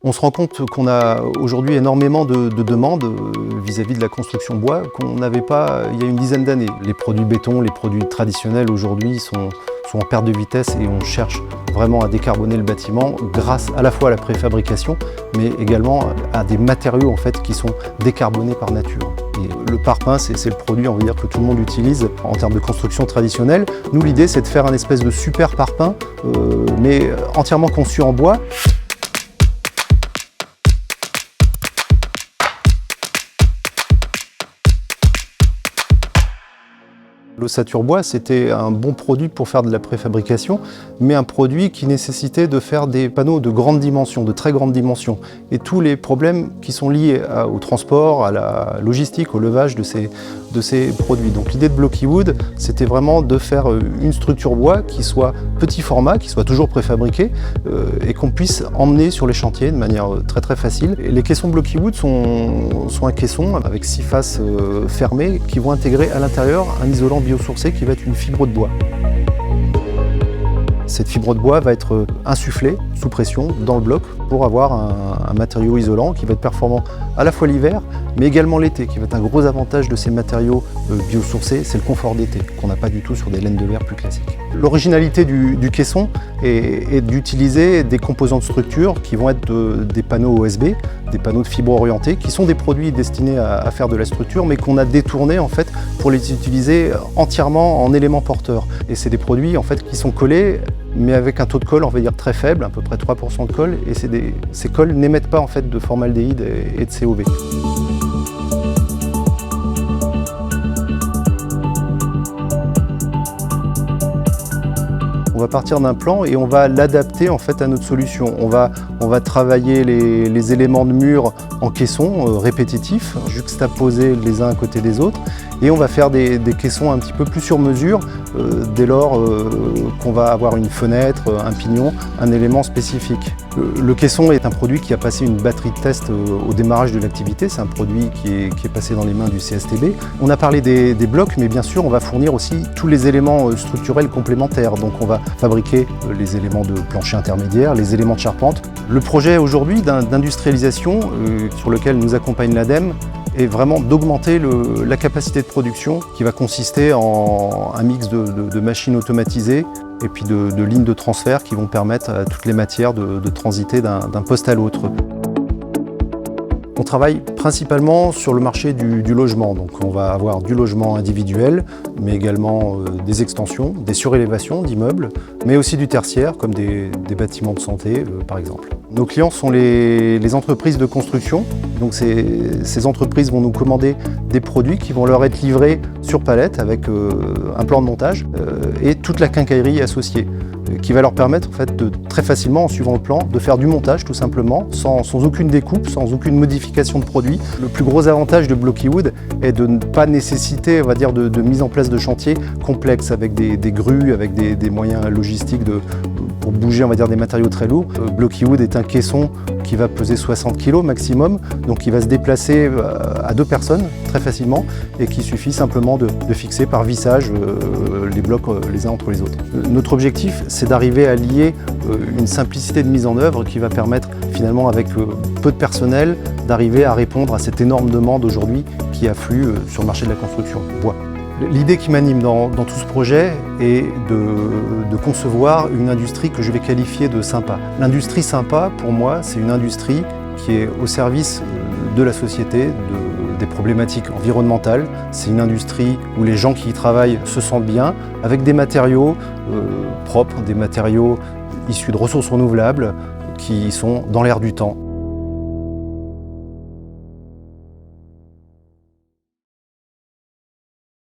On se rend compte qu'on a aujourd'hui énormément de demandes vis-à-vis de la construction bois qu'on n'avait pas il y a une dizaine d'années. Les produits béton, les produits traditionnels aujourd'hui sont en perte de vitesse et on cherche vraiment à décarboner le bâtiment grâce à la fois à la préfabrication mais également à des matériaux en fait, qui sont décarbonés par nature. Et le parpaing, c'est le produit on va dire, que tout le monde utilise en termes de construction traditionnelle. Nous, l'idée, c'est de faire un espèce de super parpaing, mais entièrement conçu en bois. L'ossature bois, c'était un bon produit pour faire de la préfabrication, mais un produit qui nécessitait de faire des panneaux de grande dimension, de très grande dimension. Et tous les problèmes qui sont liés au transport, à la logistique, au levage de ces produits. Donc l'idée de Blockywood, c'était vraiment de faire une structure bois qui soit petit format, qui soit toujours préfabriquée, et qu'on puisse emmener sur les chantiers de manière très facile. Et les caissons Blockywood sont un caisson avec 6 faces fermées qui vont intégrer à l'intérieur un isolant biosourcé qui va être une fibre de bois. Cette fibre de bois va être insufflée sous pression dans le bloc pour avoir un matériau isolant qui va être performant à la fois l'hiver mais également l'été, qui va être un gros avantage de ces matériaux biosourcés, c'est le confort d'été qu'on n'a pas du tout sur des laines de verre plus classiques. L'originalité du caisson est d'utiliser des composants de structure qui vont être des panneaux OSB, des panneaux de fibre orientés, qui sont des produits destinés à faire de la structure mais qu'on a détournés en fait pour les utiliser entièrement en éléments porteurs. Et c'est des produits en fait qui sont collés mais avec un taux de colle, on va dire très faible, à peu près 3% de colle, et ces colles n'émettent pas en fait de formaldéhyde et de COV. On va partir d'un plan et on va l'adapter en fait à notre solution. On va travailler les éléments de mur en caissons répétitifs, juxtaposés les uns à côté des autres, et on va faire des caissons un petit peu plus sur mesure dès lors qu'on va avoir une fenêtre, un pignon, un élément spécifique. Le caisson est un produit qui a passé une batterie de test au démarrage de l'activité. C'est un produit qui est passé dans les mains du CSTB. On a parlé des blocs, mais bien sûr, on va fournir aussi tous les éléments structurels complémentaires. Donc on va fabriquer les éléments de plancher intermédiaire, les éléments de charpente. Le projet aujourd'hui d'industrialisation sur lequel nous accompagne l'ADEME est vraiment d'augmenter la capacité de production qui va consister en un mix de machines automatisées et puis de lignes de transfert qui vont permettre à toutes les matières de transiter d'un poste à l'autre. On travaille principalement sur le marché du logement, donc on va avoir du logement individuel, mais également des extensions, des surélévations d'immeubles, mais aussi du tertiaire, comme des bâtiments de santé par exemple. Nos clients sont les entreprises de construction, donc ces entreprises vont nous commander des produits qui vont leur être livrés sur palette avec un plan de montage et toute la quincaillerie associée, qui va leur permettre en fait, très facilement, en suivant le plan, de faire du montage tout simplement, sans aucune découpe, sans aucune modification de produit. Le plus gros avantage de Blockywood est de ne pas nécessiter, on va dire, de mise en place de chantiers complexes avec des grues, avec des moyens logistiques pour bouger, on va dire, des matériaux très lourds. Blockywood est un caisson qui va peser 60 kg maximum, donc il va se déplacer à 2 personnes très facilement et qu'il suffit simplement de fixer par vissage les blocs les uns entre les autres. Notre objectif, c'est d'arriver à lier une simplicité de mise en œuvre qui va permettre finalement avec peu de personnel d'arriver à répondre à cette énorme demande aujourd'hui qui afflue sur le marché de la construction bois. L'idée qui m'anime dans tout ce projet est de concevoir une industrie que je vais qualifier de sympa. L'industrie sympa, pour moi, c'est une industrie qui est au service de la société, des problématiques environnementales. C'est une industrie où les gens qui y travaillent se sentent bien, avec des matériaux propres, des matériaux issus de ressources renouvelables qui sont dans l'air du temps.